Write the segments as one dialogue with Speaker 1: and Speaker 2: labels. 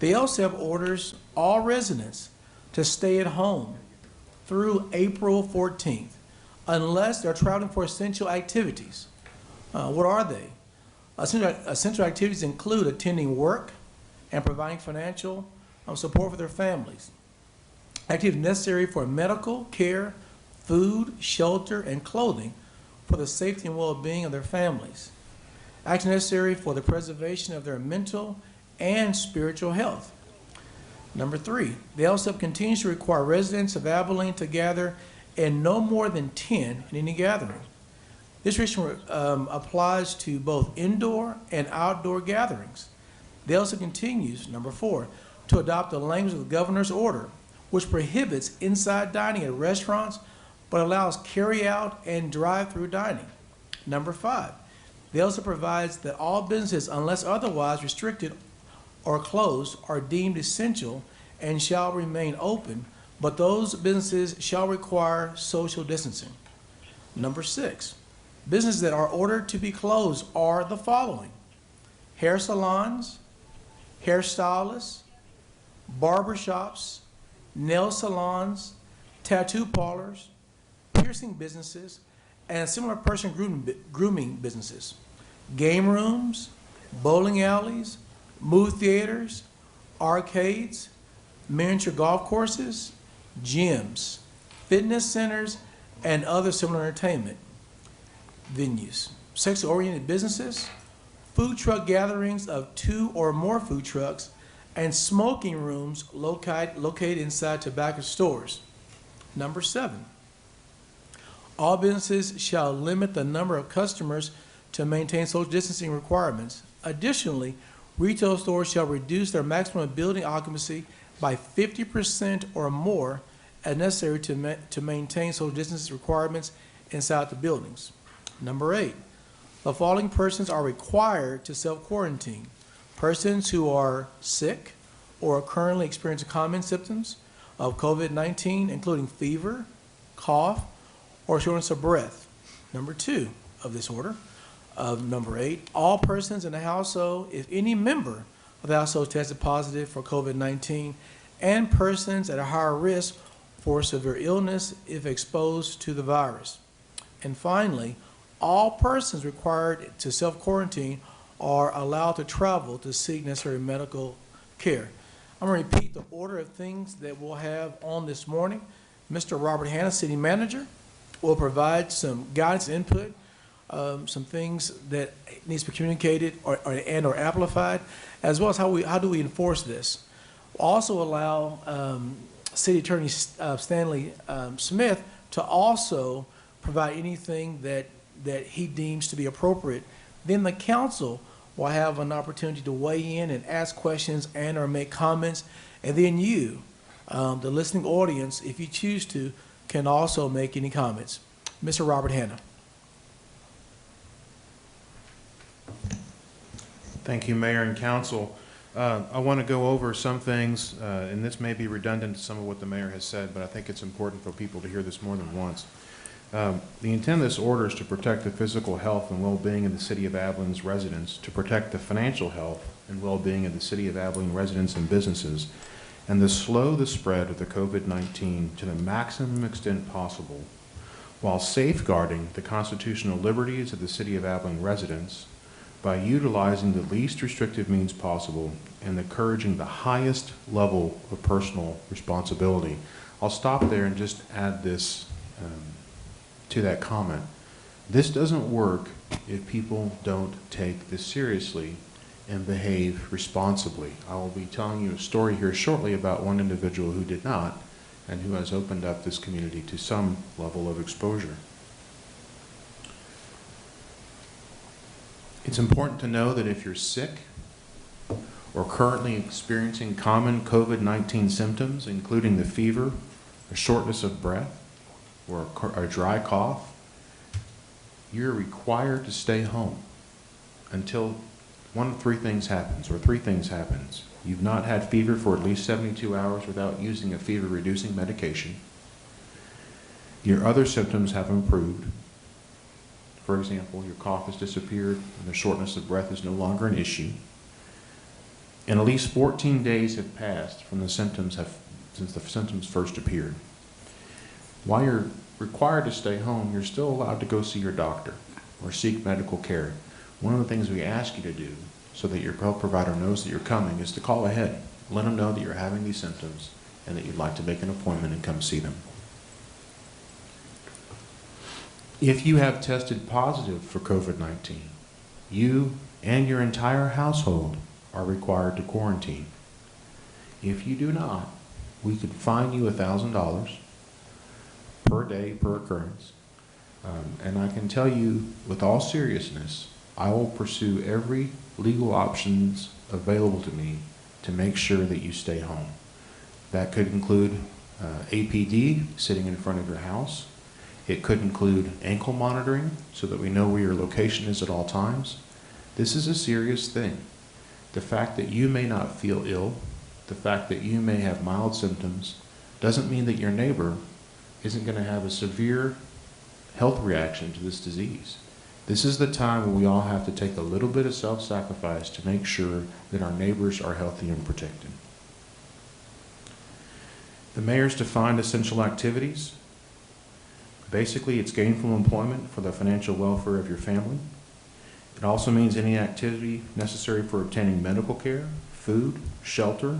Speaker 1: The LSEP orders all residents to stay at home through April 14th unless they're traveling for essential activities. What are they? Essential activities include attending work and providing financial support for their families. Activities necessary for medical care, food, shelter, and clothing for the safety and well-being of their families. Action necessary for the preservation of their mental and spiritual health. Number 3, the LSEP continues to require residents of Abilene to gather in no more than 10 in any gathering. This restriction applies to both indoor and outdoor gatherings. The LSEP continues, number 4, to adopt the language of the governor's order, which prohibits inside dining at restaurants, but allows carry-out and drive-through dining. Number 5, the LSEP provides that all businesses, unless otherwise restricted or closed, are deemed essential and shall remain open, but those businesses shall require social distancing. Number 6, businesses that are ordered to be closed are the following: hair salons, hairstylists, barbershops, nail salons, tattoo parlors, piercing businesses, and similar person grooming businesses, game rooms, bowling alleys, movie theaters, arcades, miniature golf courses, gyms, fitness centers, and other similar entertainment venues, sex-oriented businesses, food truck gatherings of 2 or more food trucks, and smoking rooms located inside tobacco stores. Number 7, all businesses shall limit the number of customers to maintain social distancing requirements. Additionally, retail stores shall reduce their maximum building occupancy by 50% or more as necessary to maintain social distancing requirements inside the buildings. Number 8, the following persons are required to self-quarantine: persons who are sick or are currently experiencing common symptoms of COVID-19, including fever, cough, or shortness of breath. Number 2 of this order, of number 8, all persons in the household, if any member of the household tested positive for COVID-19, and persons at a higher risk for severe illness if exposed to the virus. And finally, all persons required to self-quarantine are allowed to travel to seek necessary medical care. I'm going to repeat the order of things that we'll have on this morning. Mr. Robert Hanna, City Manager, will provide some guidance and input, some things that needs to be communicated or amplified, as well as how do we enforce this. We'll also allow City Attorney Stanley Smith to also provide anything that he deems to be appropriate. Then the council will have an opportunity to weigh in and ask questions and or make comments, and then you, the listening audience, if you choose to, can also make any comments. Mr. Robert Hanna.
Speaker 2: Thank you, Mayor and Council. I want to go over some things, and this may be redundant to some of what the Mayor has said, but I think it's important for people to hear this more than once. The intent of this order is to protect the physical health and well-being of the City of Abilene's residents, to protect the financial health and well-being of the City of Abilene residents and businesses, and to slow the spread of the COVID-19 to the maximum extent possible, while safeguarding the constitutional liberties of the City of Abilene residents by utilizing the least restrictive means possible and encouraging the highest level of personal responsibility. I'll stop there and just add this to that comment. This doesn't work if people don't take this seriously and behave responsibly. I will be telling you a story here shortly about one individual who did not and who has opened up this community to some level of exposure. It's important to know that if you're sick or currently experiencing common COVID-19 symptoms, including the fever, a shortness of breath, or a dry cough, you're required to stay home until one of three things happens. You've not had fever for at least 72 hours without using a fever-reducing medication. Your other symptoms have improved. For example, your cough has disappeared and the shortness of breath is no longer an issue. and at least 14 days have passed from since the symptoms first appeared. While you're required to stay home, you're still allowed to go see your doctor or seek medical care. One of the things we ask you to do so that your health provider knows that you're coming is to call ahead. Let them know that you're having these symptoms and that you'd like to make an appointment and come see them. If you have tested positive for COVID-19, you and your entire household are required to quarantine. If you do not, we could fine you $1,000 per day per occurrence. And I can tell you with all seriousness, I will pursue every legal options available to me to make sure that you stay home. That could include APD sitting in front of your house. It could include ankle monitoring so that we know where your location is at all times. This is a serious thing. The fact that you may not feel ill, the fact that you may have mild symptoms, doesn't mean that your neighbor isn't going to have a severe health reaction to this disease. This is the time when we all have to take a little bit of self-sacrifice to make sure that our neighbors are healthy and protected. The mayor's defined essential activities. Basically, it's gainful employment for the financial welfare of your family. It also means any activity necessary for obtaining medical care, food, shelter,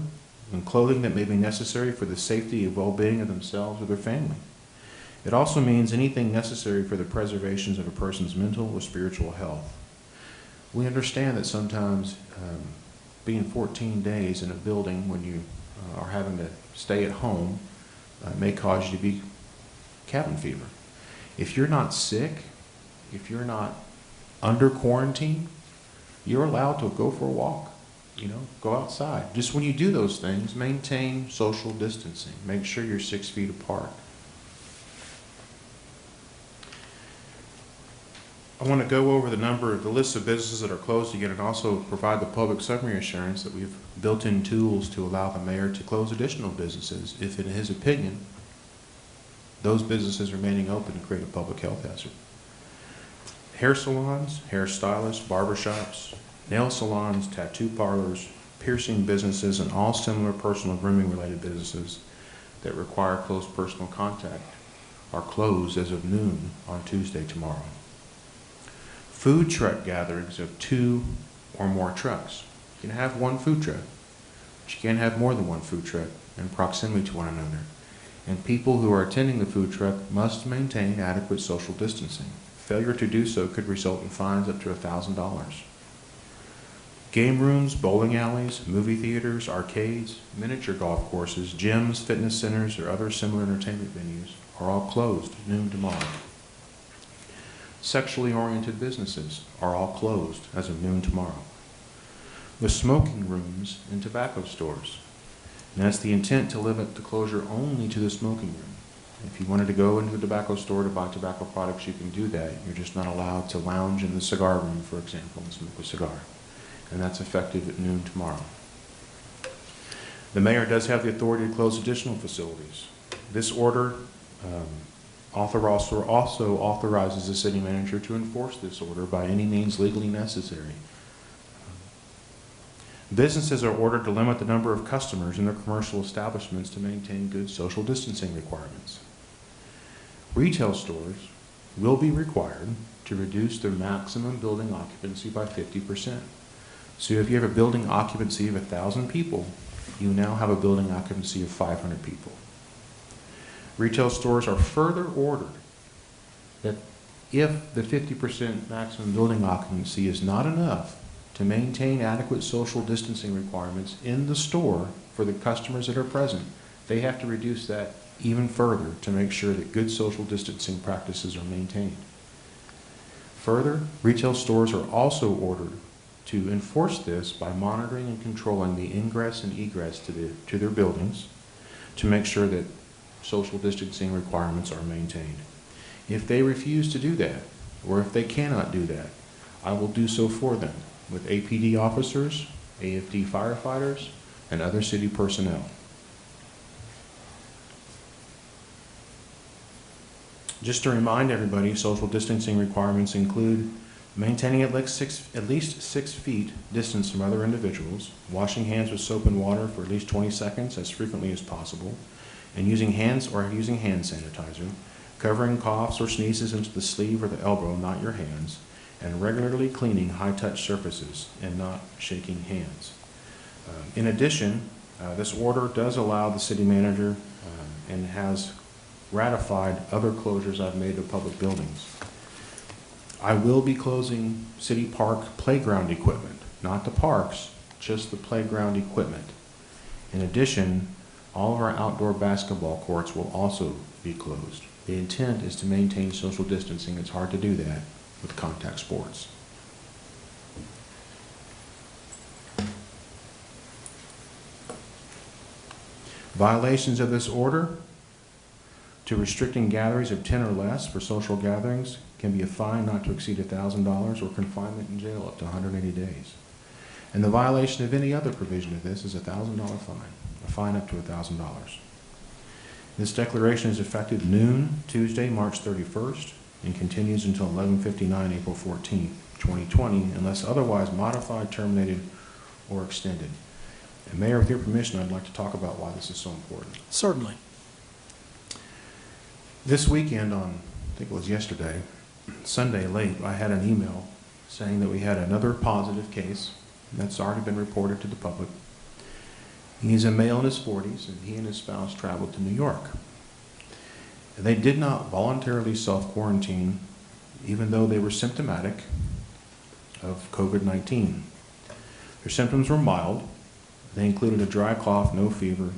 Speaker 2: and clothing that may be necessary for the safety and well-being of themselves or their family. It also means anything necessary for the preservation of a person's mental or spiritual health. We understand that sometimes being 14 days in a building when you are having to stay at home may cause you to be cabin fever. If you're not sick, if you're not under quarantine, you're allowed to go for a walk, go outside. Just when you do those things, maintain social distancing. Make sure you're 6 feet apart. I want to go over the list of businesses that are closed again and also provide the public summary assurance that we've built in tools to allow the mayor to close additional businesses if, in his opinion, those businesses remaining open create a public health hazard. Hair salons, hairstylists, barbershops, nail salons, tattoo parlors, piercing businesses, and all similar personal grooming related businesses that require close personal contact are closed as of noon on Tuesday tomorrow. Food truck gatherings of 2 or more trucks. You can have one food truck, but you can't have more than one food truck in proximity to one another. And people who are attending the food truck must maintain adequate social distancing. Failure to do so could result in fines up to $1,000. Game rooms, bowling alleys, movie theaters, arcades, miniature golf courses, gyms, fitness centers, or other similar entertainment venues are all closed at noon tomorrow. Sexually oriented businesses are all closed as of noon tomorrow. The smoking rooms and tobacco stores. And that's the intent, to limit the closure only to the smoking room. If you wanted to go into a tobacco store to buy tobacco products, you can do that. You're just not allowed to lounge in the cigar room, for example, and smoke a cigar. And that's effective at noon tomorrow. The mayor does have the authority to close additional facilities. This order also authorizes the city manager to enforce this order by any means legally necessary. Businesses are ordered to limit the number of customers in their commercial establishments to maintain good social distancing requirements. Retail stores will be required to reduce their maximum building occupancy by 50%. So if you have a building occupancy of 1,000 people, you now have a building occupancy of 500 people. Retail stores are further ordered that if the 50% maximum building occupancy is not enough to maintain adequate social distancing requirements in the store for the customers that are present, they have to reduce that even further to make sure that good social distancing practices are maintained. Further, retail stores are also ordered to enforce this by monitoring and controlling the ingress and egress to their buildings to make sure that social distancing requirements are maintained. If they refuse to do that, or if they cannot do that, I will do so for them with APD officers, AFD firefighters, and other city personnel. Just to remind everybody, social distancing requirements include maintaining at least 6 feet distance from other individuals, washing hands with soap and water for at least 20 seconds as frequently as possible, and using hand sanitizer, covering coughs or sneezes into the sleeve or the elbow, not your hands, and regularly cleaning high-touch surfaces and not shaking hands. In addition, this order does allow the city manager and has ratified other closures I've made of public buildings. I will be closing city park playground equipment, not the parks, just the playground equipment. In addition, all of our outdoor basketball courts will also be closed. The intent is to maintain social distancing. It's hard to do that with contact sports. Violations of this order to restricting gatherings of 10 or less for social gatherings can be a fine not to exceed $1,000 or confinement in jail up to 180 days. And the violation of any other provision of this is a $1,000 fine, a fine up to $1,000. This declaration is effective noon, Tuesday, March 31st, and continues until 11:59, April 14th, 2020, unless otherwise modified, terminated, or extended. And Mayor, with your permission, I'd like to talk about why this is so important.
Speaker 1: Certainly.
Speaker 2: This weekend on, I think it was yesterday, Sunday late, I had an email saying that we had another positive case that's already been reported to the public. He's a male in his 40s, and he and his spouse traveled to New York. They did not voluntarily self-quarantine, even though they were symptomatic of COVID-19. Their symptoms were mild. They included a dry cough, no fever,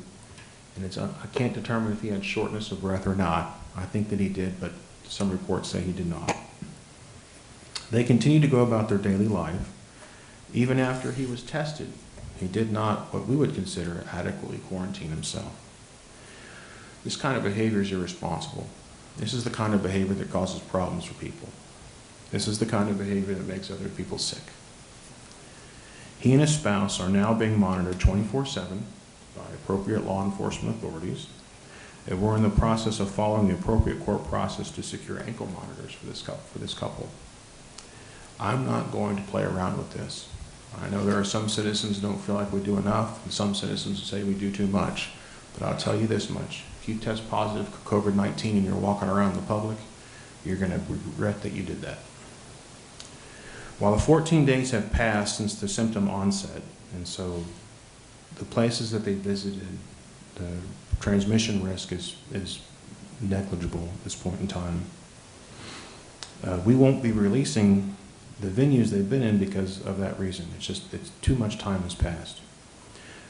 Speaker 2: and I can't determine if he had shortness of breath or not. I think that he did, but some reports say he did not. They continued to go about their daily life. Even after he was tested, he did not, what we would consider, adequately quarantine himself. This kind of behavior is irresponsible. This is the kind of behavior that causes problems for people. This is the kind of behavior that makes other people sick. He and his spouse are now being monitored 24/7 by appropriate law enforcement authorities. And we're in the process of following the appropriate court process to secure ankle monitors for this couple. I'm not going to play around with this. I know there are some citizens who don't feel like we do enough, and some citizens say we do too much. But I'll tell you this much. If you test positive for COVID-19 and you're walking around in the public, you're going to regret that you did that. While the 14 days have passed since the symptom onset, and so the places that they visited, the transmission risk is negligible at this point in time. We won't be releasing the venues they've been in because of that reason. It's too much time has passed.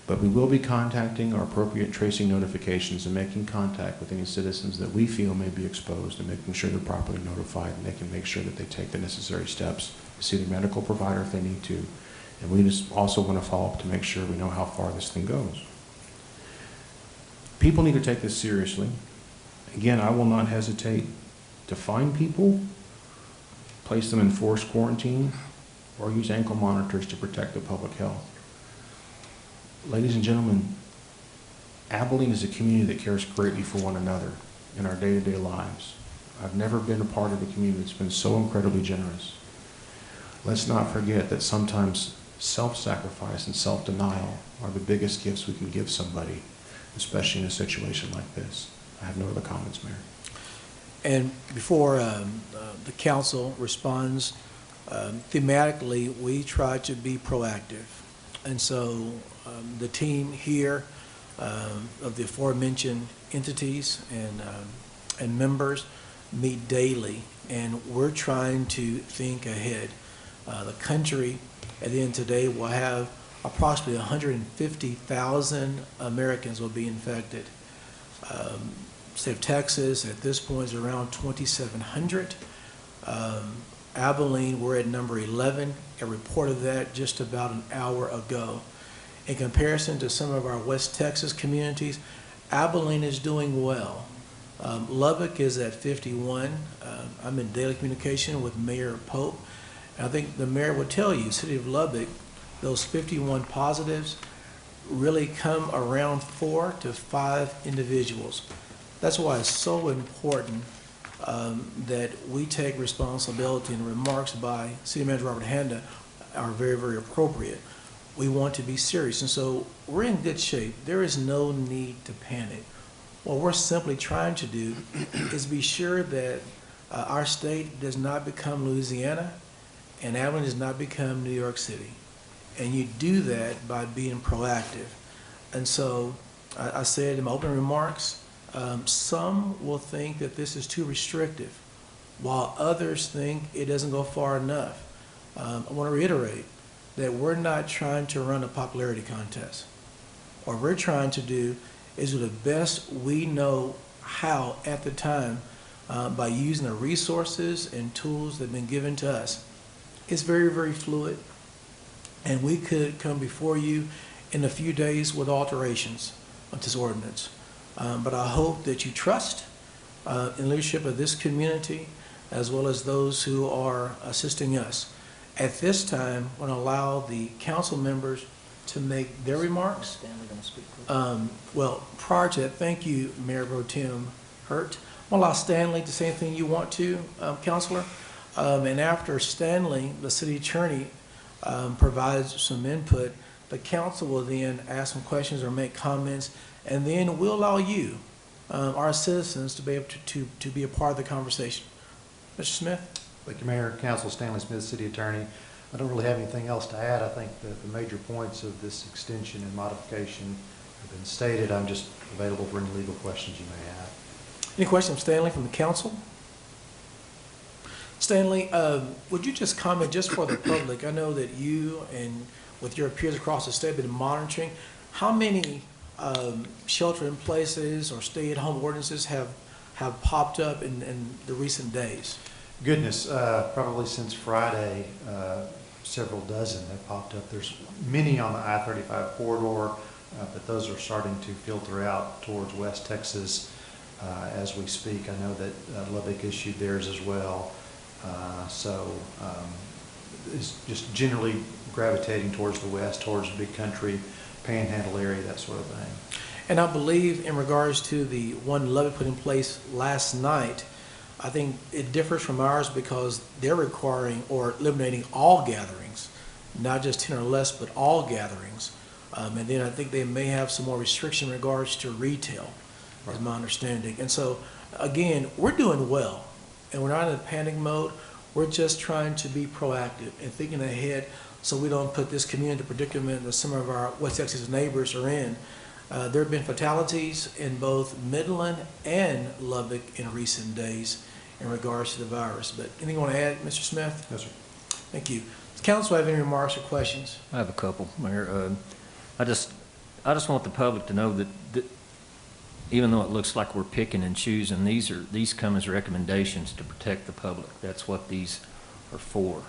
Speaker 2: But we will be contacting our appropriate tracing notifications and making contact with any citizens that we feel may be exposed and making sure they're properly notified, and they can make sure that they take the necessary steps to see their medical provider if they need to. And we just also want to follow up to make sure we know how far this thing goes. People need to take this seriously. Again, I will not hesitate to find people, place them in forced quarantine, or use ankle monitors to protect the public health. Ladies and gentlemen, Abilene is a community that cares greatly for one another in our day-to-day lives. I've never been a part of a community that's been so incredibly generous. Let's not forget that sometimes self-sacrifice and self-denial are the biggest gifts we can give somebody, especially in a situation like this. I have no other comments, Mayor.
Speaker 1: And before the council responds, thematically, we try to be proactive. And so the team here of the aforementioned entities and members meet daily, and we're trying to think ahead. The country at the end of today will have approximately 150,000 Americans will be infected. State of Texas at this point is around 2,700. Abilene, we're at number 11. I reported that just about an hour ago. In comparison to some of our West Texas communities, Abilene is doing well. Lubbock is at 51. I'm in daily communication with Mayor Pope. And I think the mayor would tell you, City of Lubbock, those 51 positives really come around 4 to 5 individuals. That's why it's so important that we take responsibility, and remarks by City Manager Robert Handa are very, very appropriate. We want to be serious, and so we're in good shape. There is no need to panic. What we're simply trying to do is be sure that our state does not become Louisiana and Abilene does not become New York City. And you do that by being proactive. And so I said in my opening remarks, some will think that this is too restrictive, while others think it doesn't go far enough. I want to reiterate that we're not trying to run a popularity contest. What we're trying to do is do the best we know how at the time by using the resources and tools that have been given to us. It's very, very fluid, and we could come before you in a few days with alterations of this ordinance. But I hope that you trust in leadership of this community as well as those who are assisting us. At this time, I want to allow the council members to make their remarks. Well, prior to that, thank you, Mayor Pro Tem Hurt. I'm going to allow Stanley to say anything you want to, Councilor. And after Stanley, the city attorney, provides some input, the council will then ask some questions or make comments, and then we'll allow you, our citizens, to be able to be a part of the conversation. Mr. Smith?
Speaker 3: Thank you, Mayor. Council, Stanley Smith, City Attorney. I don't really have anything else to add. I think that the major points of this extension and modification have been stated. I'm just available for any legal questions you may have.
Speaker 1: Any questions, Stanley, from the council? Stanley, would you just comment just for the public? I know that you and with your peers across the state have been monitoring. How many shelter in places or stay-at-home ordinances have popped up in the recent days?
Speaker 3: Goodness, probably since Friday, several dozen have popped up. There's many on the I-35 corridor, but those are starting to filter out towards West Texas as we speak. I know that Lubbock issued theirs as well. It's just generally gravitating towards the west, towards the big country, panhandle area, that sort of thing.
Speaker 1: And I believe in regards to the one Lubbock put in place last night, I think it differs from ours because they're requiring or eliminating all gatherings, not just 10 or less, but all gatherings. And then I think they may have some more restriction in regards to retail, is my understanding. And so, again, we're doing well, and we're not in a panic mode. We're just trying to be proactive and thinking ahead so we don't put this community in the predicament that some of our West Texas neighbors are in. There have been fatalities in both Midland and Lubbock in recent days in regards to the virus. But anything you want to add, Mr. Smith?
Speaker 3: Yes, sir.
Speaker 1: Thank you. Does council have any remarks or questions?
Speaker 4: I have a couple, Mayor. I just want the public to know that even though it looks like we're picking and choosing, these come as recommendations to protect the public. That's what these are for.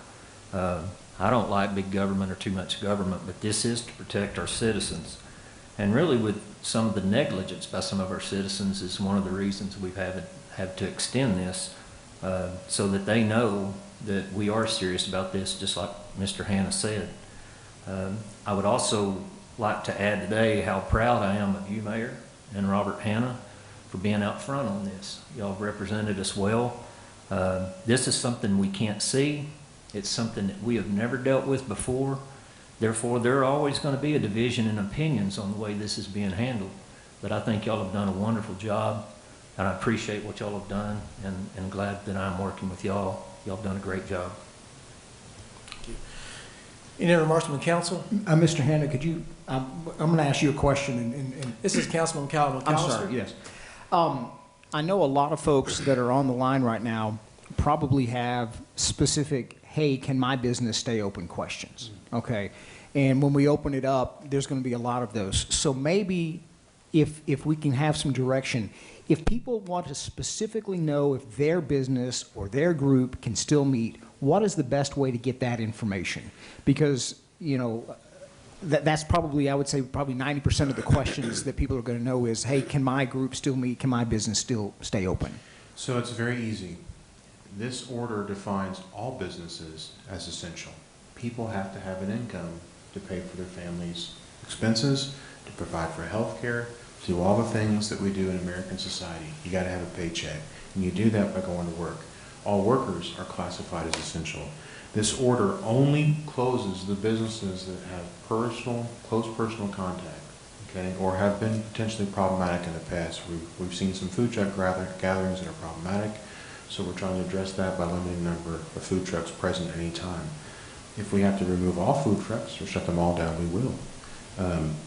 Speaker 4: I don't like big government or too much government, but this is to protect our citizens. And really, with some of the negligence by some of our citizens is one of the reasons we've had to extend this so that they know that we are serious about this, just like Mr. Hannah said. I would also like to add today how proud I am of you, Mayor, and Robert Hannah for being out front on this. Y'all have represented us well. This is something we can't see. It's something that we have never dealt with before. Therefore, there are always going to be a division in opinions on the way this is being handled. But I think y'all have done a wonderful job, and I appreciate what y'all have done, and glad that I'm working with y'all. Y'all have done a great job.
Speaker 1: Thank you. Any other remarks from the council?
Speaker 5: Mr. Hannah, could you, I'm going to ask you a question. And
Speaker 1: This is Councilman Calvin.
Speaker 5: I'm sorry, yes. I know a lot of folks that are on the line right now probably have specific, hey, can my business stay open questions, okay? And when we open it up, there's going to be a lot of those. So maybe if we can have some direction, if people want to specifically know if their business or their group can still meet, what is the best way to get that information? Because, you know, that's probably, I would say, probably 90% of the questions that people are going to know is, hey, can my group still meet? Can my business still stay open?
Speaker 2: So it's very easy. This order defines all businesses as essential. People have to have an income to pay for their families' expenses, to provide for health care, To do all the things that we do in American society, you got to have a paycheck. And you do that by going to work. All workers are classified as essential. This order only closes the businesses that have close personal contact, okay, or have been potentially problematic in the past. We've seen some food truck gatherings that are problematic, so we're trying to address that by limiting the number of food trucks present at any time. If we have to remove all food trucks or shut them all down, we will.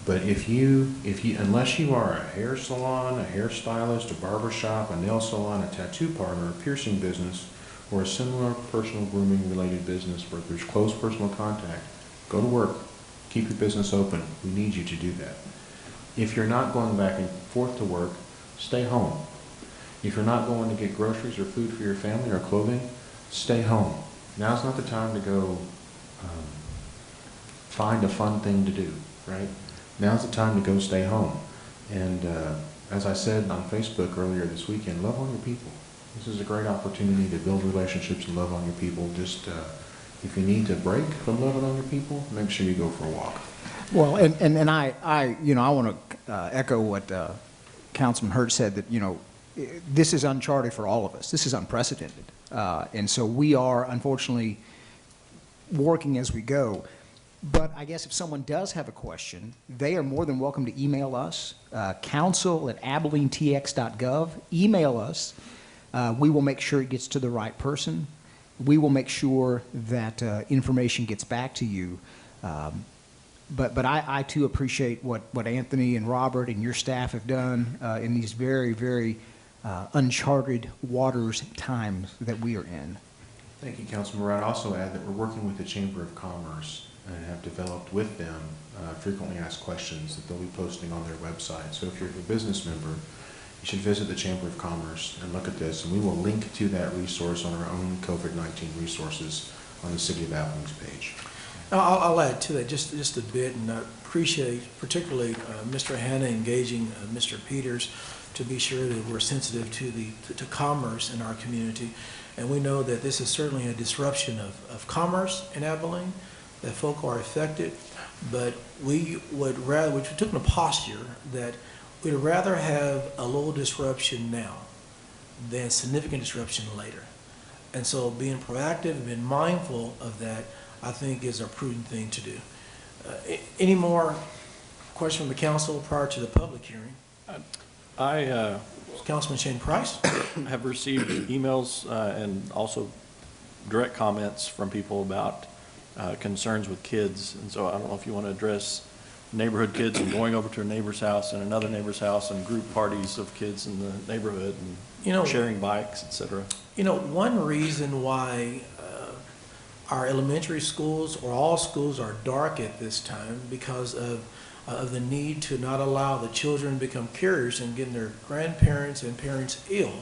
Speaker 2: But unless you are a hair salon, a hairstylist, a barber shop, a nail salon, a tattoo parlor, a piercing business, or a similar personal grooming related business where there's close personal contact, go to work, keep your business open. We need you to do that. If you're not going back and forth to work, stay home. If you're not going to get groceries or food for your family or clothing, stay home. Now's not the time to go find a fun thing to do, right? Now's the time to go stay home. And as I said on Facebook earlier this weekend, love on your people. This is a great opportunity to build relationships and love on your people. Just if you need to break from loving on your people, make sure you go for a walk.
Speaker 5: Well, and I want to echo what Councilman Hurt said, that, this is uncharted for all of us. This is unprecedented. And so we are, unfortunately, working as we go. But I guess if someone does have a question, they are more than welcome to email us, council@abilenetx.gov. Email us. We will make sure it gets to the right person. We will make sure that information gets back to you. But I too appreciate what Anthony and Robert and your staff have done in these very, very uncharted waters times that we are in.
Speaker 2: Thank you, Councilman. I'd also add that we're working with the Chamber of Commerce and have developed with them frequently asked questions that they'll be posting on their website. So if you're a business member, you should visit the Chamber of Commerce and look at this, and we will link to that resource on our own COVID-19 resources on the City of Abilene's page.
Speaker 1: I'll add to that just a bit, and I appreciate particularly Mr. Hanna engaging Mr. Peters to be sure that we're sensitive to commerce in our community. And we know that this is certainly a disruption of commerce in Abilene, that folk are affected, but we took a posture that we'd rather have a little disruption now than significant disruption later. And so being proactive and being mindful of that, I think, is a prudent thing to do. Any more questions from the council prior to the public hearing? Councilman Shane Price?
Speaker 6: Have received emails and also direct comments from people about concerns with kids. And so I don't know if you want to address neighborhood kids and going over to a neighbor's house and another neighbor's house and group parties of kids in the neighborhood and sharing bikes, et cetera.
Speaker 1: One reason why our elementary schools or all schools are dark at this time because of the need to not allow the children to become carriers and getting their grandparents and parents ill.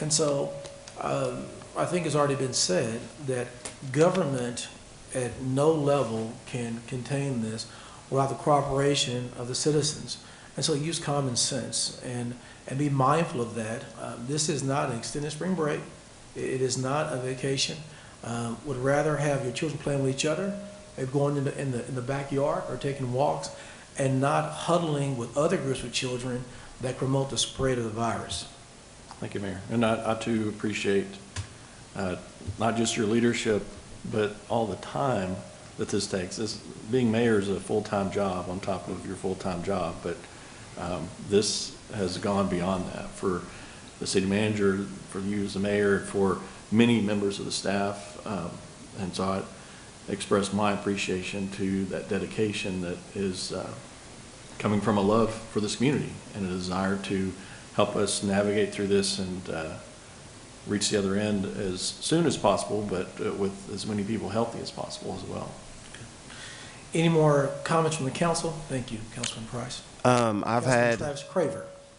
Speaker 1: And so I think it's already been said that government at no level can contain this without the cooperation of the citizens. And so use common sense and be mindful of that. This is not an extended spring break. It is not a vacation. Would rather have your children playing with each other, maybe going in the backyard or taking walks, and not huddling with other groups of children that promote the spread of the virus.
Speaker 6: Thank you, Mayor. And I too appreciate not just your leadership, but all the time that this takes. Being mayor is a full-time job on top of your full-time job, but this has gone beyond that for the city manager, for you as the mayor, for many members of the staff. And so I express my appreciation to that dedication that is coming from a love for this community and a desire to help us navigate through this and reach the other end as soon as possible, but with as many people healthy as possible as well.
Speaker 1: Any more comments from the council? Thank you, Councilman Price.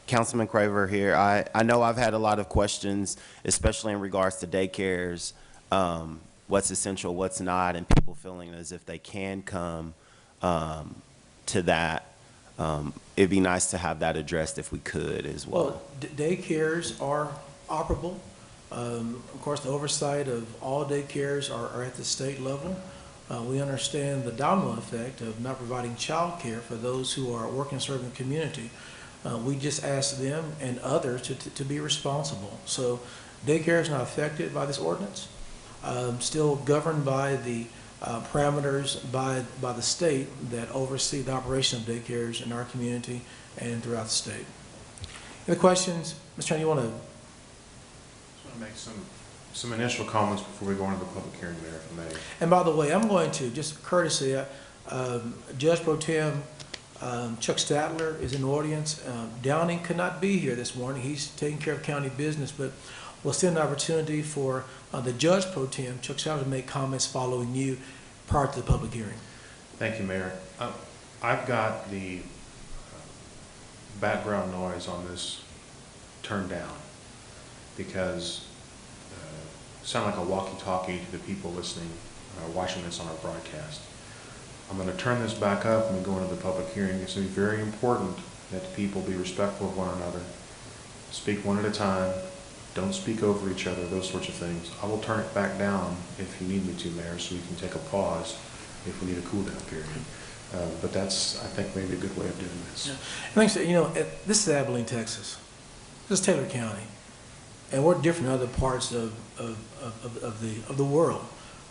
Speaker 7: Councilman Craver here. I know I've had a lot of questions, especially in regards to daycares, what's essential, what's not, and people feeling as if they can come to that. It'd be nice to have that addressed if we could as well.
Speaker 1: Well, daycares are operable. Of course, the oversight of all daycares are at the state level. We understand the domino effect of not providing child care for those who are working and serving the community. We just ask them and others to be responsible. So daycare is not affected by this ordinance, still governed by the parameters by the state that oversee the operation of daycares in our community and throughout the state. Any questions? Mr. Chairman, you want to?
Speaker 2: Just want to make some initial comments before we go into the public hearing, Mayor, if I may.
Speaker 1: And by the way, I'm going to, just courtesy, Judge Pro Tem Chuck Statler is in the audience. Downing could not be here this morning. He's taking care of county business, but we'll send an opportunity for the Judge Pro Tem, Chuck Statler, to make comments following you prior to the public hearing.
Speaker 2: Thank you, Mayor. I've got the background noise on this turned down because sound like a walkie-talkie to the people listening, watching this on our broadcast. I'm going to turn this back up when we go into the public hearing. It's going to be very important that the people be respectful of one another, speak one at a time, don't speak over each other, those sorts of things. I will turn it back down if you need me to, Mayor, so we can take a pause if we need a cool-down period. But that's, I think, maybe a good way of doing this.
Speaker 1: Yeah. And like I said, this is Abilene, Texas. This is Taylor County. And we're different in other parts of the world.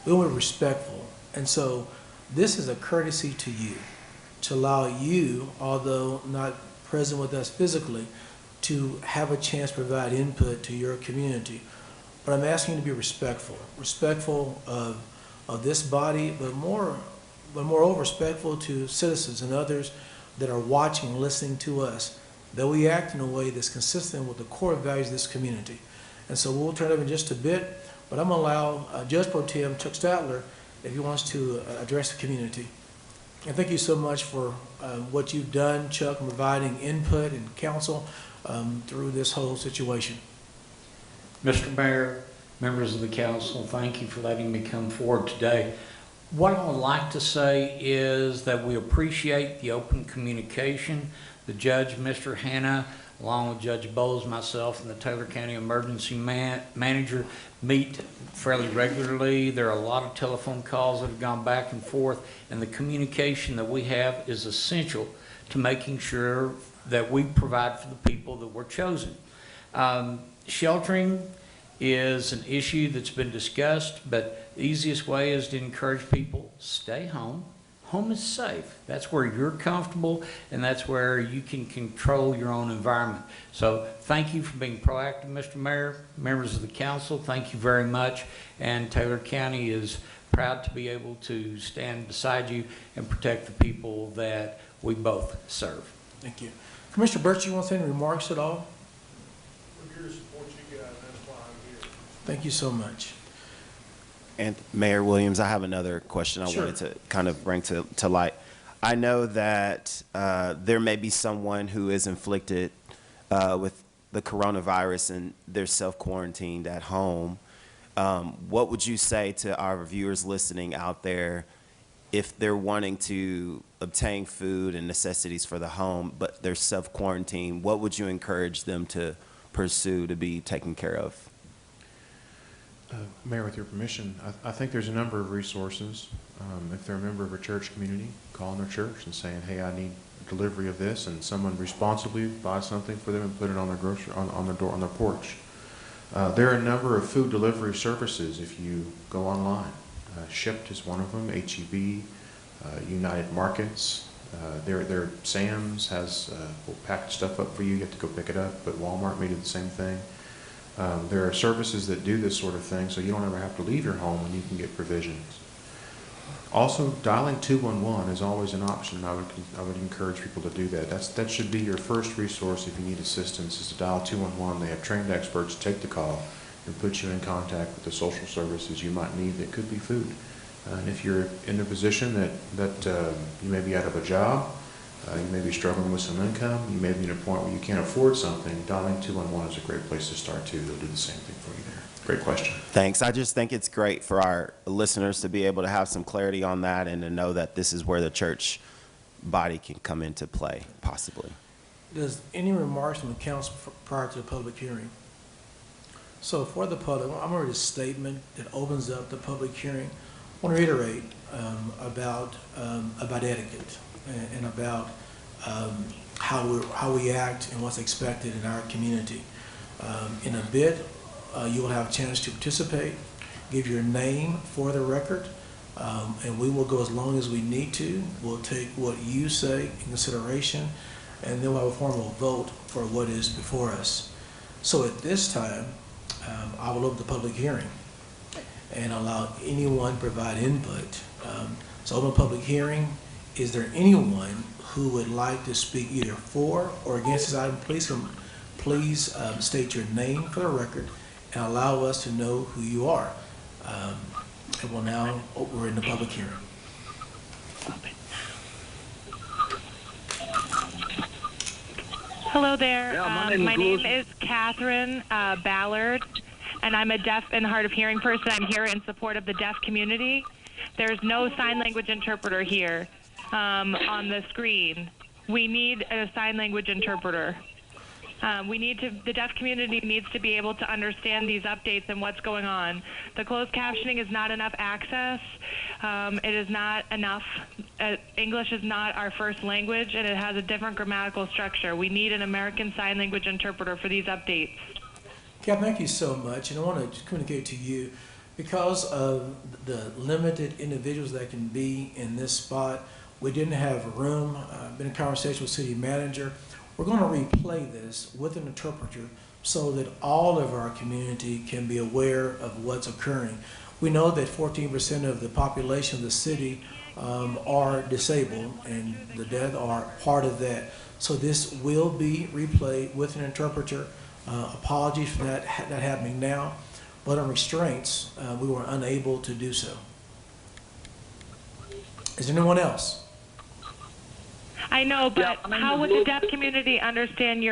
Speaker 1: We want to be respectful. And so this is a courtesy to you, to allow you, although not present with us physically, to have a chance to provide input to your community. But I'm asking you to be respectful of this body, but moreover, respectful to citizens and others that are watching, listening to us, that we act in a way that's consistent with the core values of this community. And so we'll turn it over in just a bit, but I'm going to allow Judge Pro Tem Chuck Statler, if he wants to address the community. And thank you so much for what you've done, Chuck, in providing input and counsel through this whole situation.
Speaker 8: Mr. Mayor, members of the council, thank you for letting me come forward today. What I would like to say is that we appreciate the open communication. The judge, Mr. Hanna, along with Judge Bowles, myself, and the Taylor County Emergency Manager meet fairly regularly. There are a lot of telephone calls that have gone back and forth, and the communication that we have is essential to making sure that we provide for the people that were chosen. Sheltering is an issue that's been discussed, but the easiest way is to encourage people, stay home. Home is safe. That's where you're comfortable, and that's where you can control your own environment. So thank you for being proactive, Mr. Mayor. Members of the council, thank you very much. And Taylor County is proud to be able to stand beside you and protect the people that we both serve.
Speaker 1: Thank you. Commissioner Birch, you want to say any remarks at all?
Speaker 9: We're here to support you guys. That's why I'm here.
Speaker 1: Thank you so much.
Speaker 7: And Mayor Williams, I have another question I
Speaker 1: Sure.
Speaker 7: wanted to kind of bring to light. I know that there may be someone who is inflicted with the coronavirus and they're self-quarantined at home. What would you say to our viewers listening out there if they're wanting to obtain food and necessities for the home, but they're self-quarantined? What would you encourage them to pursue to be taken care of?
Speaker 2: Mayor, with your permission, I think there's a number of resources. If they're a member of a church community, calling their church and saying, hey, I need delivery of this, and someone responsibly buys something for them and put it on their grocery, on their door, on their porch. There are a number of food delivery services if you go online. Shipt is one of them, HEB, United Markets. Their Sam's will pack stuff up for you. You have to go pick it up, but Walmart may do the same thing. There are services that do this sort of thing, so you don't ever have to leave your home and you can get provisions. Also, dialing 211 is always an option. I would encourage people to do that. That should be your first resource if you need assistance, is to dial 211. They have trained experts take the call and put you in contact with the social services you might need that could be food. And if you're in a position that you may be out of a job, you may be struggling with some income, you may be at a point where you can't afford something, dialing 211 is a great place to start too. They'll do the same thing for you there. Great question.
Speaker 7: Thanks. I just think it's great for our listeners to be able to have some clarity on that and to know that this is where the church body can come into play, possibly.
Speaker 1: Does any remarks from the council prior to the public hearing? So for the public, I'm going to read a statement that opens up the public hearing. I want to reiterate about etiquette and about how we act and what's expected in our community. In a bit, you will have a chance to participate, give your name for the record, and we will go as long as we need to. We'll take what you say in consideration, and then we'll have a formal vote for what is before us. So at this time, I will open the public hearing and allow anyone to provide input. So open public hearing. Is there anyone who would like to speak either for or against this item? Please state your name for the record and allow us to know who you are. And we'll now, we're in the public hearing.
Speaker 10: Hello there. My name is Katherine Ballard, and I'm a deaf and hard of hearing person. I'm here in support of the deaf community. There's no sign language interpreter here on the screen. We need a sign language interpreter. The deaf community needs to be able to understand these updates and what's going on. The closed captioning is not enough access. It is not enough. English is not our first language, and it has a different grammatical structure. We need an American Sign Language interpreter for these updates.
Speaker 1: Cap, thank you so much. And I want to communicate to you, because of the limited individuals that can be in this spot, we didn't have room. I've been in conversation with city manager. We're going to replay this with an interpreter so that all of our community can be aware of what's occurring. We know that 14% of the population of the city are disabled, and the deaf are part of that. So this will be replayed with an interpreter. Apologies for that happening now, but on restraints, we were unable to do so. Is there anyone else?
Speaker 10: I know, but how would the deaf community understand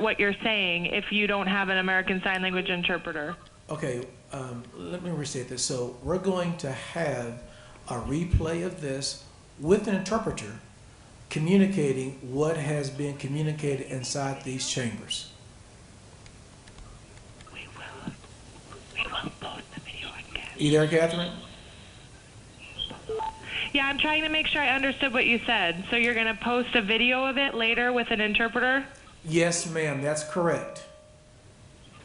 Speaker 10: what you're saying if you don't have an American Sign Language interpreter?
Speaker 1: Okay, let me restate this. So we're going to have a replay of this with an interpreter communicating what has been communicated inside these chambers.
Speaker 10: We will post the video again.
Speaker 1: You there, Catherine?
Speaker 10: Yeah, I'm trying to make sure I understood what you said. So you're going to post a video of it later with an interpreter?
Speaker 1: Yes, ma'am, that's correct.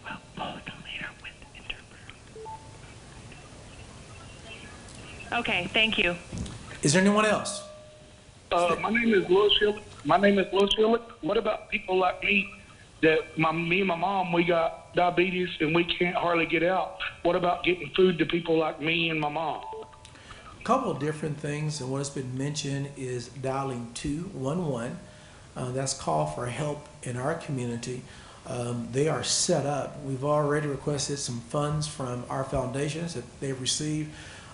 Speaker 10: We'll post it later with an interpreter. Okay, thank you.
Speaker 1: Is there anyone else?
Speaker 9: My name is Louis Hillick. What about people like me that me and my mom, we got diabetes and we can't hardly get out? What about getting food to people like me and my mom?
Speaker 1: A couple of different things, and what has been mentioned is dialing 211. That's call for help in our community. They are set up. We've already requested some funds from our foundations that they've received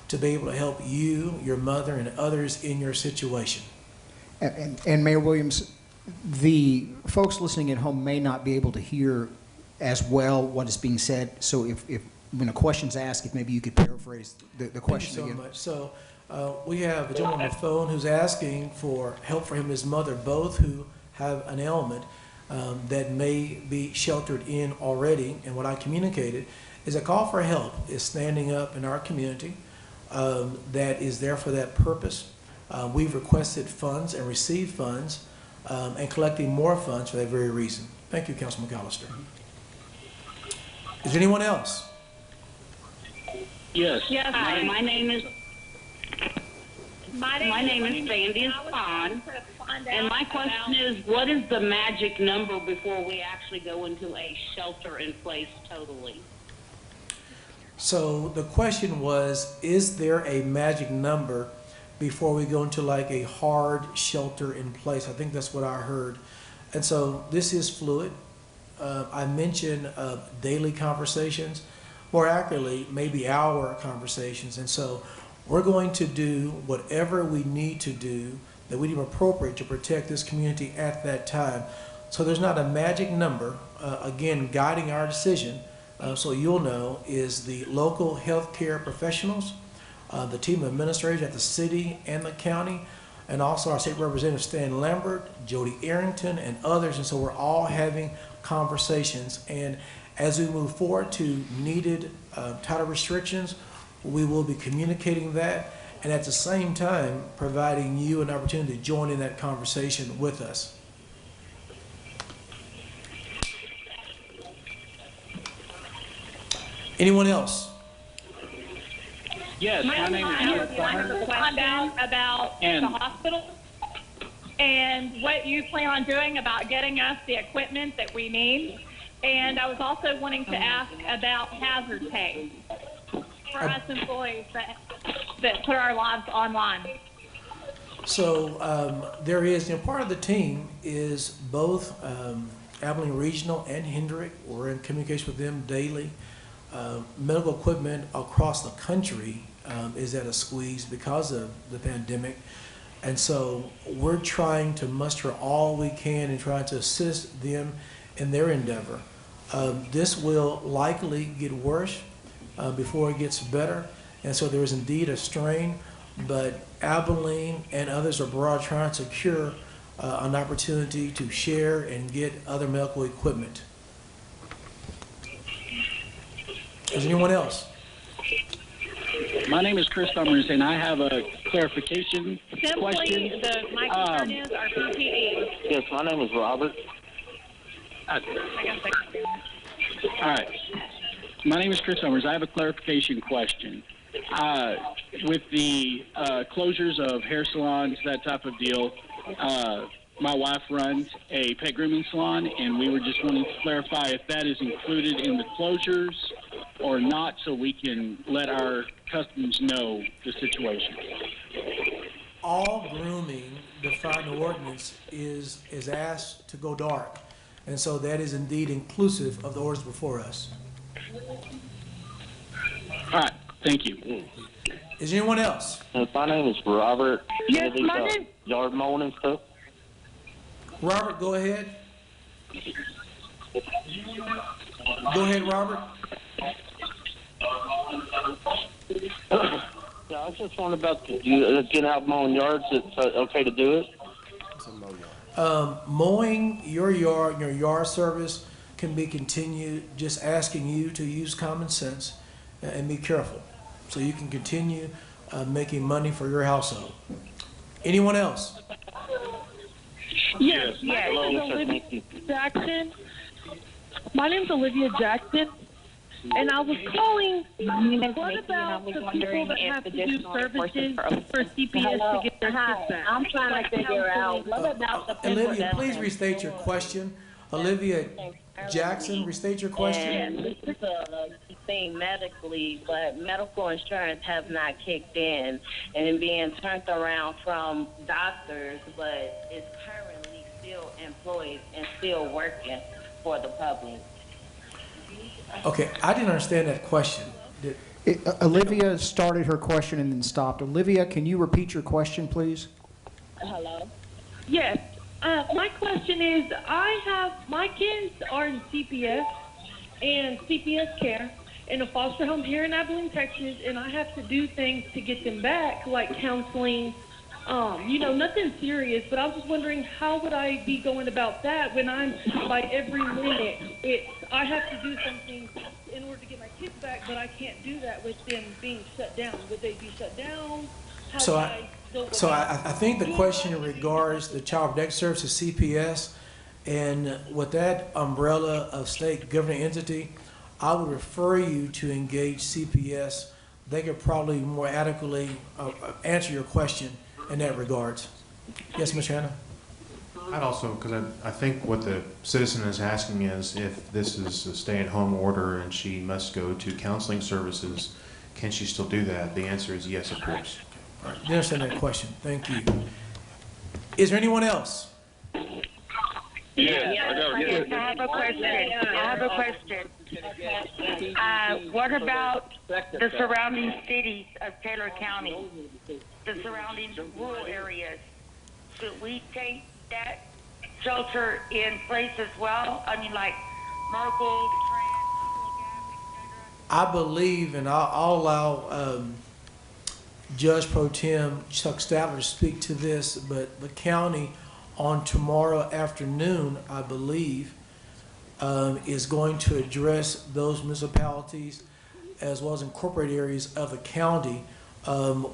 Speaker 1: to be able to help you, your mother, and others in your situation.
Speaker 5: And Mayor Williams, the folks listening at home may not be able to hear as well what is being said. So if when a question's asked, if maybe you could paraphrase the question again.
Speaker 1: Thank you so much. So we have a gentleman on the phone who's asking for help for him and his mother, both who have an ailment that may be sheltered in already. And what I communicated is a call for help is standing up in our community that is there for that purpose. We've requested funds and received funds and collecting more funds for that very reason. Thank you, Councilman McAllister. Is there anyone else?
Speaker 9: Yes.
Speaker 11: Yes, hi, my name is Sandy Espan, and my question is, what is the magic number before we actually go into a shelter in place totally?
Speaker 1: So the question was, is there a magic number before we go into like a hard shelter in place? I think that's what I heard. And so this is fluid. I mentioned daily conversations, more accurately, maybe hour conversations. And so we're going to do whatever we need to do that we deem appropriate to protect this community at that time. So there's not a magic number. Again, guiding our decision, so you'll know, is the local healthcare professionals, the team of administrators at the city and the county, and also our state representative Stan Lambert, Jody Arrington, and others. And so we're all having conversations. And as we move forward to needed tighter restrictions, we will be communicating that, and at the same time providing you an opportunity to join in that conversation with us. Anyone else?
Speaker 12: Yes, my name is Chris
Speaker 13: I have a question about the hospital and what you plan on doing about getting us the equipment that we need. And I was also wanting to ask about hazard pay for us employees that put our lives online.
Speaker 1: So there is, part of the team is both Abilene Regional and Hendrick. We're in communication with them daily. Medical equipment across the country is at a squeeze because of the pandemic. And so we're trying to muster all we can and try to assist them in their endeavor. This will likely get worse before it gets better. And so there is indeed a strain, but Abilene and others abroad trying to secure an opportunity to share and get other medical equipment. Is anyone else?
Speaker 12: My name is Chris Summers, and I have a clarification question.
Speaker 13: My concern is our PPE.
Speaker 14: Yes, my name is Robert.
Speaker 12: All right. My name is Chris Summers. I have a clarification question. With the closures of hair salons, that type of deal, my wife runs a pet grooming salon, and we were just wanting to clarify if that is included in the closures or not, so we can let our customers know the situation.
Speaker 1: All grooming defined in the ordinance is asked to go dark. And so that is indeed inclusive of the orders before us.
Speaker 12: All right. Thank you.
Speaker 1: Is anyone else?
Speaker 14: My name is Robert.
Speaker 13: Yes, my name.
Speaker 14: Yard mowing and stuff.
Speaker 1: Robert, go ahead. Go ahead, Robert.
Speaker 14: Yeah, I was just wondering about getting out mowing yards. It's okay to do it?
Speaker 1: Mowing your yard service can be continued, just asking you to use common sense and be careful so you can continue making money for your household. Anyone else?
Speaker 13: Yes. My name is Olivia Jackson. My name's Olivia Jackson. And I was calling, what about the people that have to do services for CPS to get their kids back?
Speaker 11: I'm trying to figure out, what about the people
Speaker 1: Olivia, please restate your question. Olivia Jackson, restate your question.
Speaker 11: This is a thing medically, but medical insurance has not kicked in and being turned around from doctors, but is currently still employed and still working for the public.
Speaker 1: Okay, I didn't understand that question.
Speaker 5: Olivia started her question and then stopped. Olivia, can you repeat your question, please?
Speaker 11: Hello?
Speaker 13: Yes. My question is, my kids are in CPS and CPS care in a foster home here in Abilene, Texas, and I have to do things to get them back, like counseling, nothing serious, but I was just wondering, how would I be going about that when I'm, like, every minute, I have to do something in order to get my kids back, but I can't do that with them being shut down. Would they be shut down?
Speaker 1: I think the question regards the Child Protective Services, CPS, and with that umbrella of state governing entity, I would refer you to engage CPS. They could probably more adequately answer your question in that regards. Yes, Ms. Hannah?
Speaker 2: I'd also, because I think what the citizen is asking is if this is a stay-at-home order and she must go to counseling services, can she still do that? The answer is yes, of course.
Speaker 1: All right, I understand that question. Thank you. Is there anyone else?
Speaker 14: Yeah.
Speaker 10: I have a question. What about the surrounding cities of Taylor County, the surrounding rural areas? Should we take that shelter in place as well? I mean, like Merkel,
Speaker 1: I believe, and I'll allow Judge Pro Tem Chuck Statler to speak to this, but the county on tomorrow afternoon, I believe, is going to address those municipalities as well as incorporated areas of the county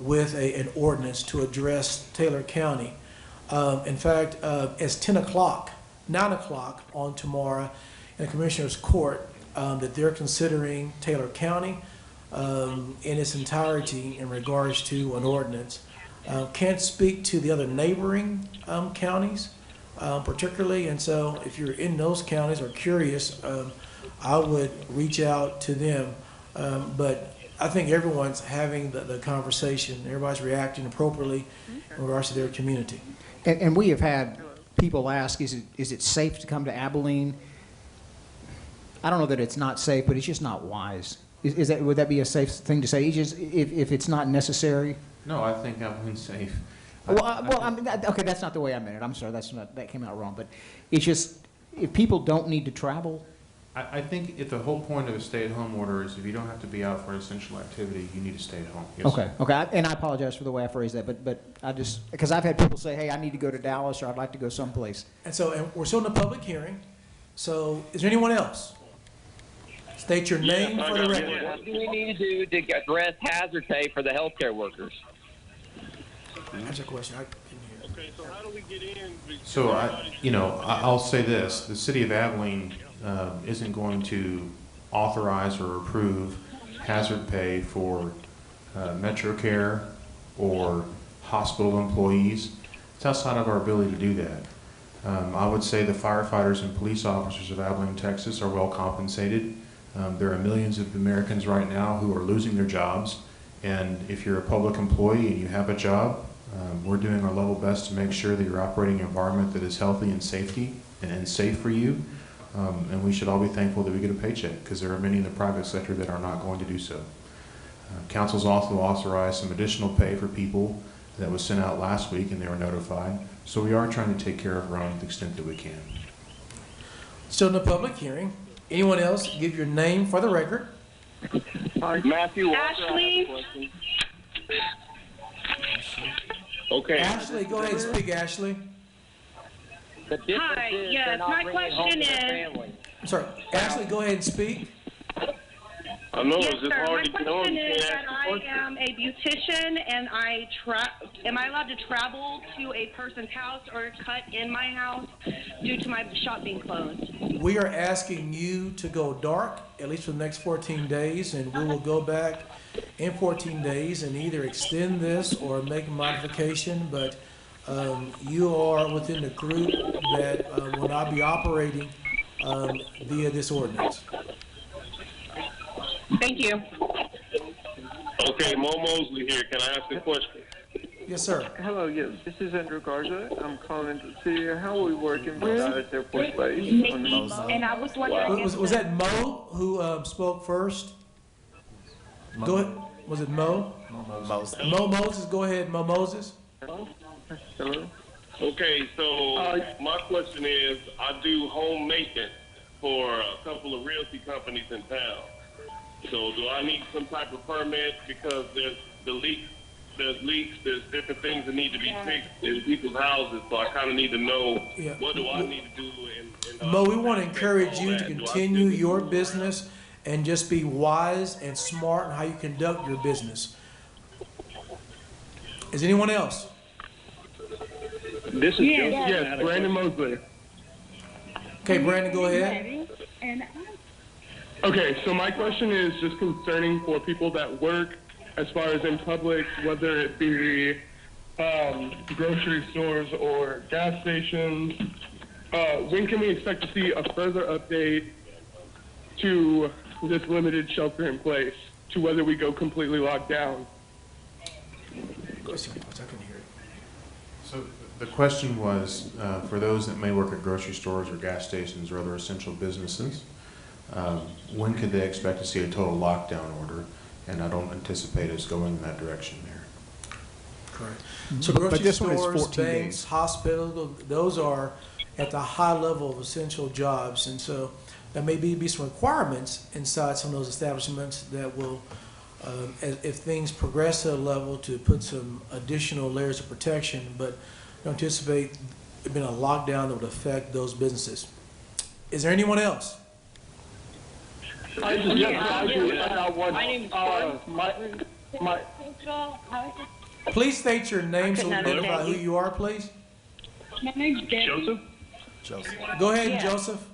Speaker 1: with an ordinance to address Taylor County. In fact, it's 9 o'clock on tomorrow in the Commissioner's Court. that they're considering Taylor County in its entirety in regards to an ordinance. Can't speak to the other neighboring counties particularly, and so if you're in those counties or curious, I would reach out to them. But I think everyone's having the conversation. Everybody's reacting appropriately in regards to their community.
Speaker 5: And we have had people ask, is it safe to come to Abilene? I don't know that it's not safe, but it's just not wise. Would that be a safe thing to say? If it's not necessary?
Speaker 2: No, I think Abilene's safe.
Speaker 5: I mean, okay, that's not the way I meant it. I'm sorry, that came out wrong. But it's just, if people don't need to travel.
Speaker 2: I think if the whole point of a stay-at-home order is if you don't have to be out for an essential activity, you need to stay at home. Yes,
Speaker 5: Okay, and I apologize for the way I phrased that, but I just, because I've had people say, hey, I need to go to Dallas, or I'd like to go someplace.
Speaker 1: And we're still in a public hearing. So is there anyone else? State your name for the record.
Speaker 14: What do we need to do to address hazard pay for the healthcare workers?
Speaker 1: That's a question.
Speaker 15: Okay, so how do we get in?
Speaker 2: So I'll say this: the city of Abilene isn't going to authorize or approve hazard pay for MetroCare or hospital employees. It's outside of our ability to do that. I would say the firefighters and police officers of Abilene, Texas are well compensated. There are millions of Americans right now who are losing their jobs, and if you're a public employee and you have a job, we're doing our level best to make sure that you're operating an environment that is healthy and safe for you. And we should all be thankful that we get a paycheck, because there are many in the private sector that are not going to do so. Council's also authorized some additional pay for people that was sent out last week, and they were notified. So we are trying to take care of our own to the extent that we can.
Speaker 1: Still in the public hearing. Anyone else? Give your name for the record.
Speaker 14: Matthew Walker.
Speaker 13: Ashley.
Speaker 14: Okay.
Speaker 1: Ashley, go ahead and speak, Ashley.
Speaker 14: The difference
Speaker 13: Hi,
Speaker 14: is
Speaker 13: yes,
Speaker 14: they're not
Speaker 13: my
Speaker 14: bringing it home
Speaker 13: question
Speaker 14: to their
Speaker 13: is-
Speaker 14: family.
Speaker 1: I'm sorry. Ashley, go ahead and speak.
Speaker 15: I know
Speaker 13: Yes,
Speaker 15: it's just
Speaker 13: sir.
Speaker 15: hard
Speaker 13: My
Speaker 15: to get on.
Speaker 13: question
Speaker 15: You
Speaker 13: is
Speaker 15: can't
Speaker 13: that
Speaker 15: ask the
Speaker 13: I
Speaker 15: question.
Speaker 13: am a beautician, and am I allowed to travel to a person's house or cut in my house due to my shop being closed?
Speaker 1: We are asking you to go dark, at least for the next 14 days, and we will go back in 14 days and either extend this or make a modification, but you are within the group that will not be operating via this ordinance.
Speaker 13: Thank you.
Speaker 15: Okay, Mo Mosley here. Can I ask a question?
Speaker 1: Yes, sir.
Speaker 16: Hello, yes. This is Andrew Garza. I'm calling to see how we work in Dallas Airport Place.
Speaker 13: And I was wondering
Speaker 1: Was that Mo who spoke first? Go ahead. Was it Mo?
Speaker 7: Moses.
Speaker 1: Mo Moses. Go ahead, Mo Moses.
Speaker 16: Hello?
Speaker 15: Okay, so my question is, I do home maintenance for a couple of realty companies in town. So do I need some type of permit because there's leaks, there's different things that need to be fixed in people's houses. So I kind of need to know what do I need to do.
Speaker 1: Mo, we want to encourage you to continue your business and just be wise and smart in how you conduct your business. Is anyone else?
Speaker 16: This is yes, Brandon Mosley.
Speaker 1: Okay, Brandon, go ahead.
Speaker 16: Okay, so my question is just concerning for people that work as far as in public, whether it be grocery stores or gas stations. When can we expect to see a further update to this limited shelter in place, to whether we go completely locked down?
Speaker 1: Go ahead, I can hear it.
Speaker 2: So the question was, for those that may work at grocery stores or gas stations or other essential businesses, when could they expect to see a total lockdown order? And I don't anticipate us going in that direction there.
Speaker 1: Correct. So grocery
Speaker 5: this one is
Speaker 1: stores,
Speaker 5: 14
Speaker 1: banks,
Speaker 5: days.
Speaker 1: hospitals, those are at the high level of essential jobs. And so there may be some requirements inside some of those establishments that will, if things progress to a level, to put some additional layers of protection, but don't anticipate it being a lockdown that would affect those businesses. Is there anyone else?
Speaker 16: My name
Speaker 1: Please state your name so we can identify who you are, please.
Speaker 13: My name's
Speaker 15: Joseph?
Speaker 1: Go ahead, Joseph.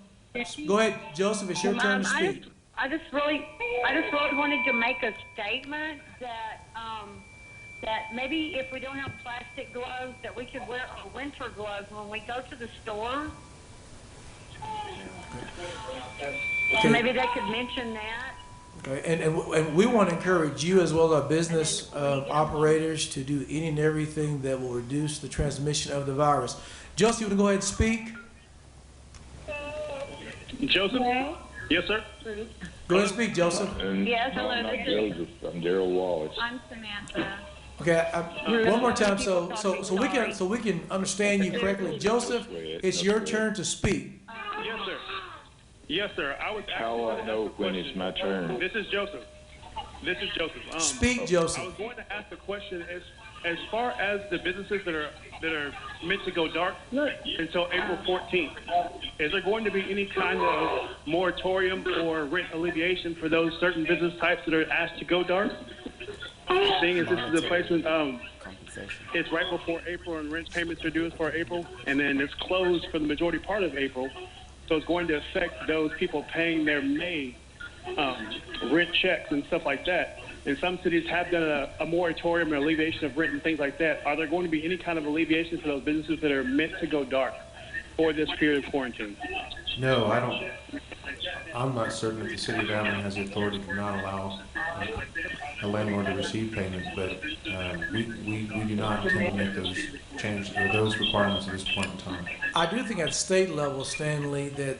Speaker 1: Go ahead, Joseph, it's your turn to speak.
Speaker 17: I just really wanted to make a statement that that maybe if we don't have plastic gloves, that we could wear our winter gloves when we go to the store.
Speaker 1: Okay.
Speaker 17: Maybe they could mention that.
Speaker 1: Okay, and we want to encourage you as well as our business operators to do any and everything that will reduce the transmission of the virus. Joseph, you want to go ahead and speak?
Speaker 18: Joseph? Yes, sir.
Speaker 1: Go ahead and speak, Joseph.
Speaker 17: Yes, hello.
Speaker 18: I'm not Joseph. I'm Daryl Wallace.
Speaker 17: I'm Samantha.
Speaker 1: Okay, one more time, so we can understand you correctly. Joseph, it's your turn to speak.
Speaker 18: Yes, sir. Yes, sir. I was
Speaker 19: How will I know when it's my turn?
Speaker 18: This is Joseph.
Speaker 1: Speak, Joseph.
Speaker 18: I was going to ask a question as far as the businesses that are meant to go dark until April 14th. Is there going to be any kind of moratorium or rent alleviation for those certain business types that are asked to go dark? Seeing as this is the placement, it's right before April and rent payments are due for April, and then it's closed for the majority part of April. So it's going to affect those people paying their May rent checks and stuff like that. And some cities have done a moratorium or alleviation of rent and things like that. Are there going to be any kind of alleviation for those businesses that are meant to go dark for this period of quarantine?
Speaker 2: No, I don't. I'm not certain that the city of Abilene has the authority to not allow a landlord to receive payment, but we do not intend to make those changes or those requirements at this point in time.
Speaker 1: I do think at state level, Stanley, that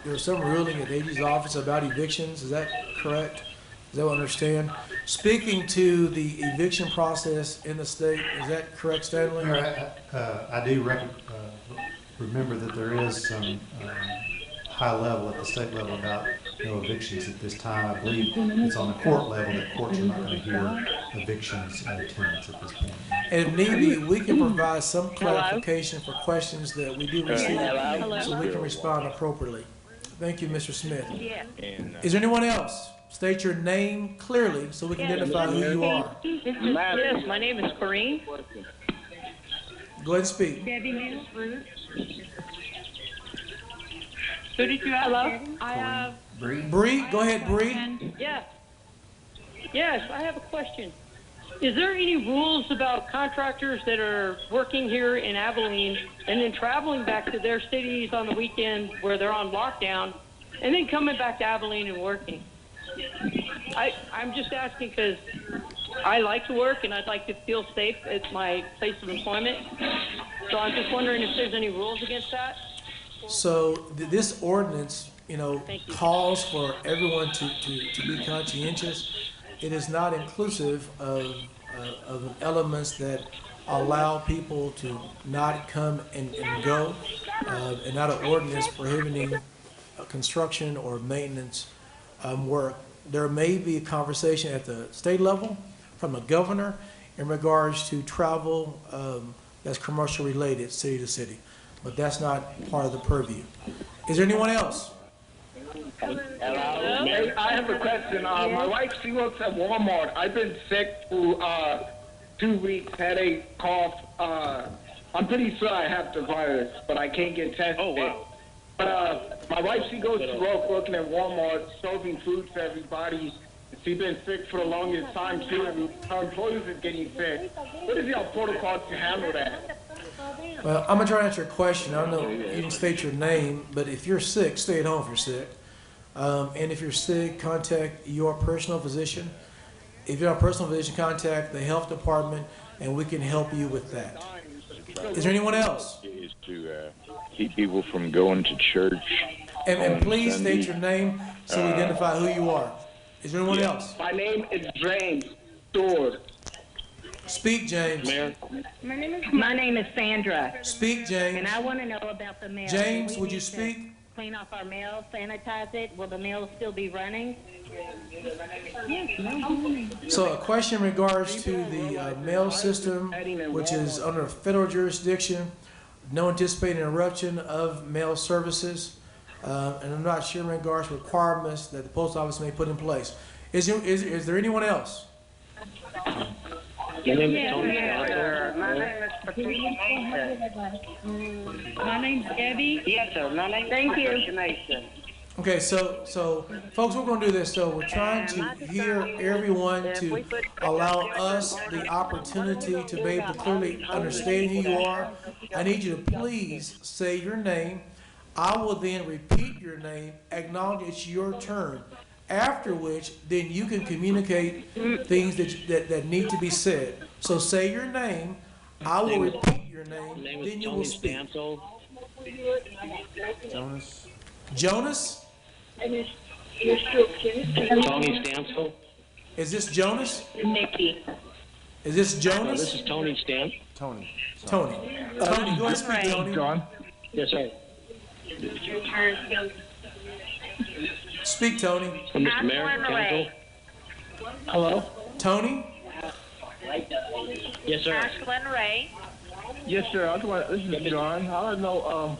Speaker 1: there's some ruling at the AG's office about evictions. Is that correct? Does that understand? Speaking to the eviction process in the state, is that correct, Stanley?
Speaker 3: I do remember that there is some high level at the state level about no evictions at this time. I believe it's on the court level that courts are not going to hear evictions and tenants at this point.
Speaker 1: And if need be, we can provide some clarification for questions that we do receive so we can respond appropriately. Thank you, Mr. Smith.
Speaker 17: Yeah.
Speaker 1: Is there anyone else? State your name clearly so we can identify who you are.
Speaker 17: Yes, my name is Corrine.
Speaker 1: Go ahead and speak.
Speaker 17: Debbie Mills Ruth. Who did you have? Hello? I have.
Speaker 1: Bree, go ahead, Bree.
Speaker 13: Yeah. Yes, I have a question. Is there any rules about contractors that are working here in Abilene and then traveling back to their cities on the weekend where they're on lockdown and then coming back to Abilene and working? I'm just asking because I like to work and I'd like to feel safe at my place of employment. So I'm just wondering if there's any rules against that.
Speaker 1: So this ordinance, calls for everyone to be conscientious. It is not inclusive of elements that allow people to not come and go, and not an ordinance prohibiting construction or maintenance work. There may be a conversation at the state level from the governor in regards to travel that's commercial related city to city, but that's not part of the purview. Is there anyone else?
Speaker 20: Hello. I have a question. My wife, she works at Walmart. I've been sick for 2 weeks, headache, cough. I'm pretty sure I have the virus, but I can't get tested.
Speaker 18: Oh, wow.
Speaker 20: But my wife, she goes to work working at Walmart, serving food for everybody. She's been sick for the longest time, too, and her employees are getting sick. What is your protocol to handle that?
Speaker 1: Well, I'm going to try to answer your question. I don't know if you can state your name, but if you're sick, stay at home if you're sick. And if you're sick, contact your personal physician. If you're not a personal physician, contact the health department, and we can help you with that. Is there anyone else?
Speaker 19: Is to keep people from going to church.
Speaker 1: And please state your name so we identify who you are. Is there anyone else?
Speaker 20: My name is James Stewart.
Speaker 1: Speak, James.
Speaker 20: Mayor.
Speaker 17: My name is Sandra.
Speaker 1: Speak, James.
Speaker 17: And I want to know about the mail.
Speaker 1: James, would you speak?
Speaker 17: Clean off our mail, sanitize it. Will the mail still be running?
Speaker 1: So a question in regards to the mail system, which is under federal jurisdiction, no anticipated interruption of mail services, and I'm not sure in regards to requirements that the post office may put in place. Is there anyone else?
Speaker 14: Your name is
Speaker 13: Yes,
Speaker 14: Tony
Speaker 13: yes,
Speaker 14: Sir.
Speaker 13: My name's Debbie.
Speaker 14: Yes, sir. My name
Speaker 17: Thank you.
Speaker 14: Nation.
Speaker 1: Okay, so folks, we're going to do this. So we're trying to hear everyone to allow us the opportunity to be able to clearly understand who you are. I need you to please say your name. I will then repeat your name, acknowledge it's your turn. After which, then you can communicate things that need to be said. So say your name. I will repeat your name. Then you will speak.
Speaker 14: Jonas.
Speaker 1: Jonas?
Speaker 14: Tony Stansel.
Speaker 1: Is this Jonas?
Speaker 11: Nikki.
Speaker 1: Is this
Speaker 14: No,
Speaker 1: Jonas?
Speaker 14: this is Tony Stan.
Speaker 1: Tony. Tony, go ahead and speak, Tony.
Speaker 16: John?
Speaker 14: Yes, sir.
Speaker 1: Speak, Tony.
Speaker 14: Mr. Mayor, Council. Hello?
Speaker 1: Tony?
Speaker 14: Yes, sir.
Speaker 10: Ashlyn Ray.
Speaker 16: Yes, sir. This is John. I want to know,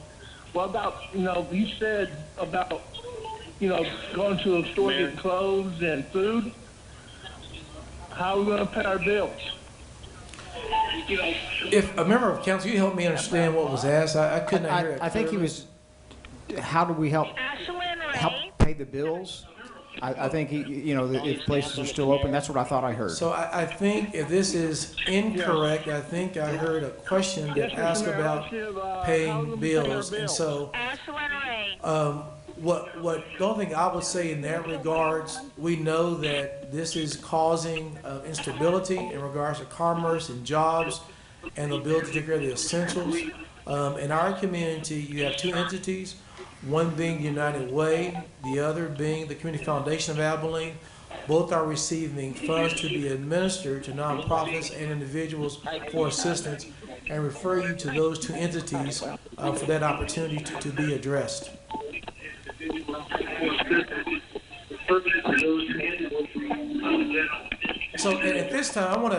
Speaker 16: what about, you said about, going to a store, getting clothes and food. How are we going to pay our bills?
Speaker 1: If a member of council, you help me understand what was asked. I couldn't hear it.
Speaker 5: I think he was, how do we help pay the bills? I think if places are still open, that's what I thought I heard.
Speaker 1: So I think if this is incorrect, I think I heard a question that asked about paying bills. And so, the only thing I would say in that regards, we know that this is causing instability in regards to commerce and jobs and the ability to take care of the essentials. In our community, you have two entities, one being United Way, the other being the Community Foundation of Abilene. Both are receiving funds to be administered to nonprofits and individuals for assistance, and refer you to those two entities for that opportunity to be addressed. So at this time, we're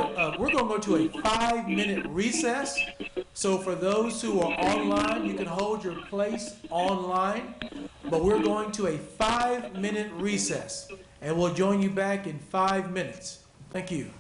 Speaker 1: going to go to a 5-minute recess. So for those who are online, you can hold your place online, but we're going to a 5-minute recess, and we'll join you back in 5 minutes. Thank you.